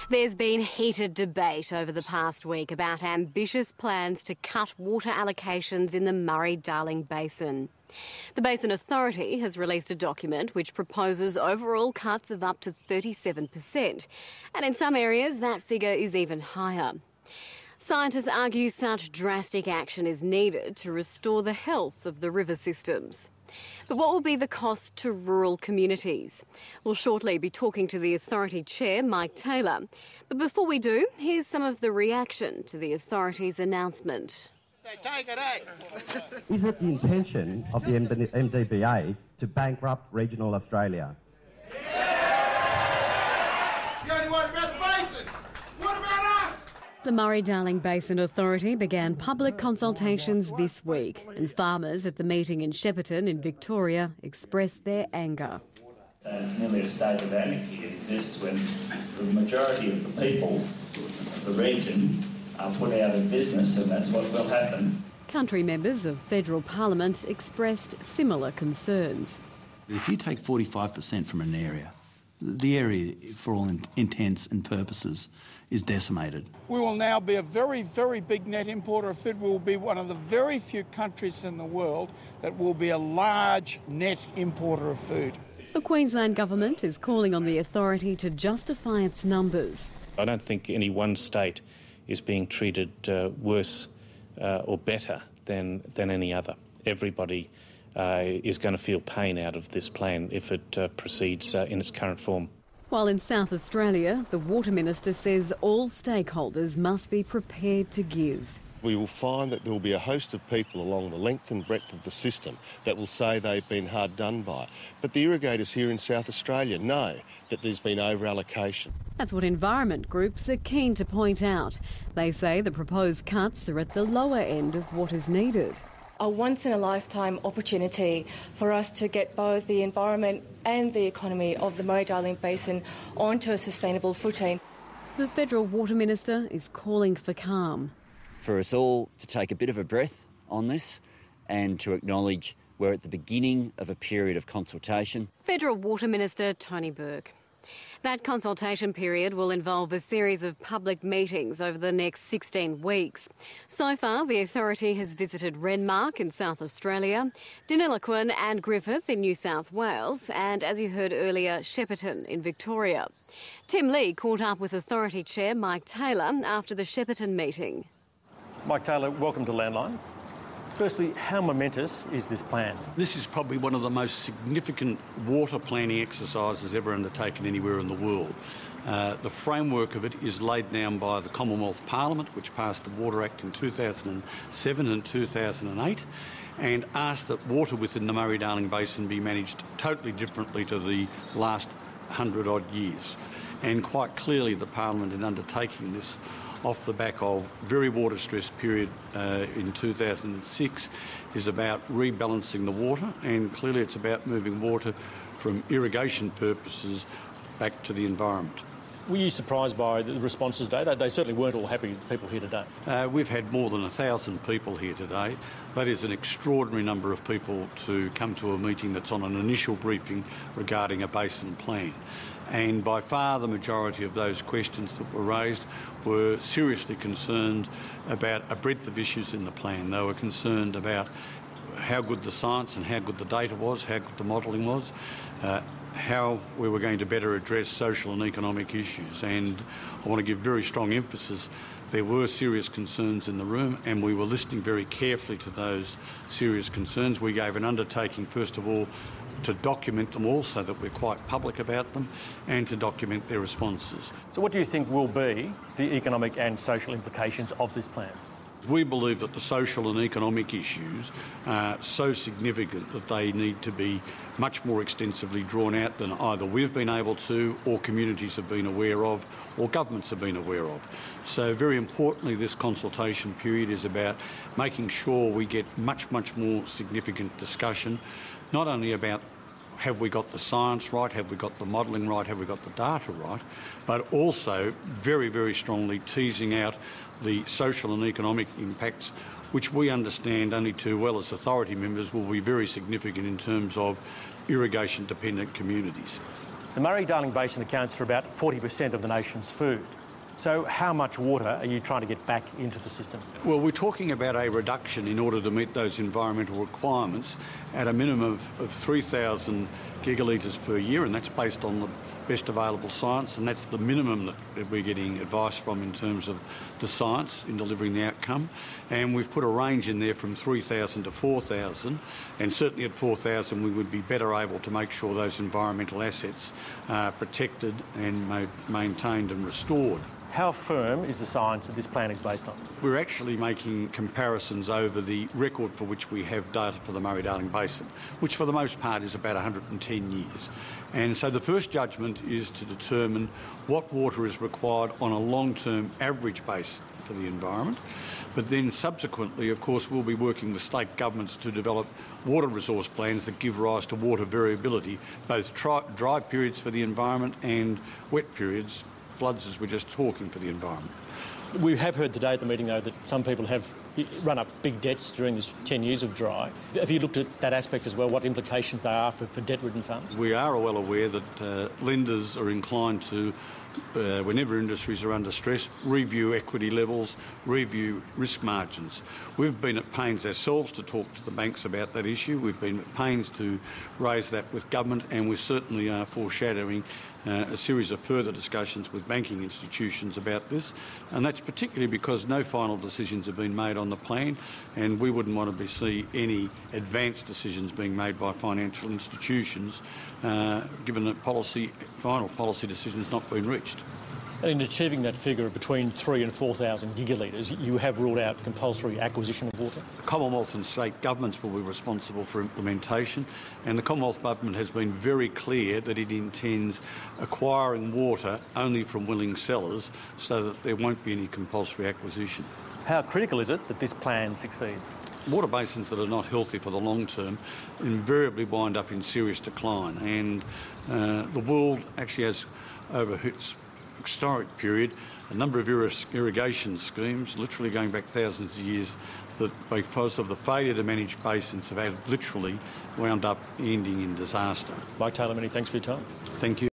There's been heated debate over the past week about ambitious plans to cut water allocations in the Murray-Darling Basin. The Basin Authority has released a document which proposes overall cuts of up to 37%, and in some areas that figure is even higher. Scientists argue such drastic action is needed to restore the health of the river systems. But what will be the cost to rural communities? We'll shortly be talking to the Authority Chair, Mike Taylor. But before we do, here's some of the reaction to the Authority's announcement. Is it the intention of the MDBA to bankrupt regional Australia? You only worry about the basin. What about us? The Murray-Darling Basin Authority began public consultations this week, and farmers at the meeting in Shepparton in Victoria expressed their anger. It's nearly a state of anarchy. It exists when the majority of the people of the region are put out of business, and that's what will happen. Country members of federal parliament expressed similar concerns. If you take 45% from an area, the area, for all intents and purposes, is decimated. We will now be a very, very big net importer of food. We will be one of the very few countries in the world that will be a large net importer of food. The Queensland Government is calling on the authority to justify its numbers. I don't think any one state is being treated worse or better than any other. Everybody is going to feel pain out of this plan if it proceeds in its current form. While in South Australia, the Water Minister says all stakeholders must be prepared to give. We will find that there will be a host of people along the length and breadth of the system that will say they've been hard done by. But the irrigators here in South Australia know that there's been over-allocation. That's what environment groups are keen to point out. They say the proposed cuts are at the lower end of what is needed. A once-in-a-lifetime opportunity for us to get both the environment and the economy of the Murray-Darling Basin onto a sustainable footing. The Federal Water Minister is calling for calm. For us all to take a bit of a breath on this and to acknowledge we're at the beginning of a period of consultation. Federal Water Minister Tony Burke. That consultation period will involve a series of public meetings over the next 16 weeks. So far, the authority has visited Renmark in South Australia, Deniliquin and Griffith in New South Wales, and, as you heard earlier, Shepparton in Victoria. Tim Lee caught up with Authority Chair Mike Taylor after the Shepparton meeting. Mike Taylor, welcome to Landline. Firstly, how momentous is this plan? This is probably one of the most significant water planning exercises ever undertaken anywhere in the world. The framework of it is laid down by the Commonwealth Parliament, which passed the Water Act in 2007 and 2008, and asked that water within the Murray-Darling Basin be managed totally differently to the last 100-odd years. And quite clearly the Parliament, in undertaking this, off the back of very water-stressed period in 2006, is about rebalancing the water, and clearly it's about moving water from irrigation purposes back to the environment. Were you surprised by the responses today? They certainly weren't all happy people here today. We've had more than 1,000 people here today. That is an extraordinary number of people to come to a meeting that's on an initial briefing regarding a basin plan. And by far the majority of those questions that were raised were seriously concerned about a breadth of issues in the plan. They were concerned about how good the science and how good the data was, how good the modelling was, how we were going to better address social and economic issues. And I want to give very strong emphasis. There were serious concerns in the room, and we were listening very carefully to those serious concerns. We gave an undertaking, first of all, to document them all so that we're quite public about them, and to document their responses. So what do you think will be the economic and social implications of this plan? We believe that the social and economic issues are so significant that they need to be much more extensively drawn out than either we've been able to, or communities have been aware of, or governments have been aware of. So very importantly, this consultation period is about making sure we get much more significant discussion, not only about have we got the science right, have we got the modelling right, have we got the data right, but also very strongly teasing out the social and economic impacts, which we understand only too well as authority members will be very significant in terms of irrigation-dependent communities. The Murray-Darling Basin accounts for about 40% of the nation's food. So how much water are you trying to get back into the system? Well, we're talking about a reduction in order to meet those environmental requirements at a minimum of 3,000 gigalitres per year, and that's based on the best available science, and that's the minimum that we're getting advice from in terms of the science in delivering the outcome. And we've put a range in there from 3,000 to 4,000, and certainly at 4,000 we would be better able to make sure those environmental assets are protected and maintained and restored. How firm is the science that this plan is based on? We're actually making comparisons over the record for which we have data for the Murray-Darling Basin, which for the most part is about 110 years. And so the first judgment is to determine what water is required on a long-term average basis for the environment. But then subsequently, of course, we'll be working with state governments to develop water resource plans that give rise to water variability, both dry periods for the environment and wet periods, floods as we're just talking, for the environment. We have heard today at the meeting, though, that some people have run up big debts during this 10 years of dry. Have you looked at that aspect as well, what implications there are for debt-ridden farms? We are well aware that lenders are inclined to, whenever industries are under stress, review equity levels, review risk margins. We've been at pains ourselves to talk to the banks about that issue. We've been at pains to raise that with government, and we certainly are foreshadowing a series of further discussions with banking institutions about this, and that's particularly because no final decisions have been made on the plan, and we wouldn't want to see any advanced decisions being made by financial institutions given that final policy decisions not been reached. In achieving that figure of between 3,000 and 4,000 gigalitres, you have ruled out compulsory acquisition of water? The Commonwealth and state governments will be responsible for implementation, and the Commonwealth Government has been very clear that it intends acquiring water only from willing sellers so that there won't be any compulsory acquisition. How critical is it that this plan succeeds? Water basins that are not healthy for the long term invariably wind up in serious decline, and the world actually has, over its historic period, a number of irrigation schemes, literally going back thousands of years, that because of the failure to manage basins have literally wound up ending in disaster. Mike Taylor, many thanks for your time. Thank you.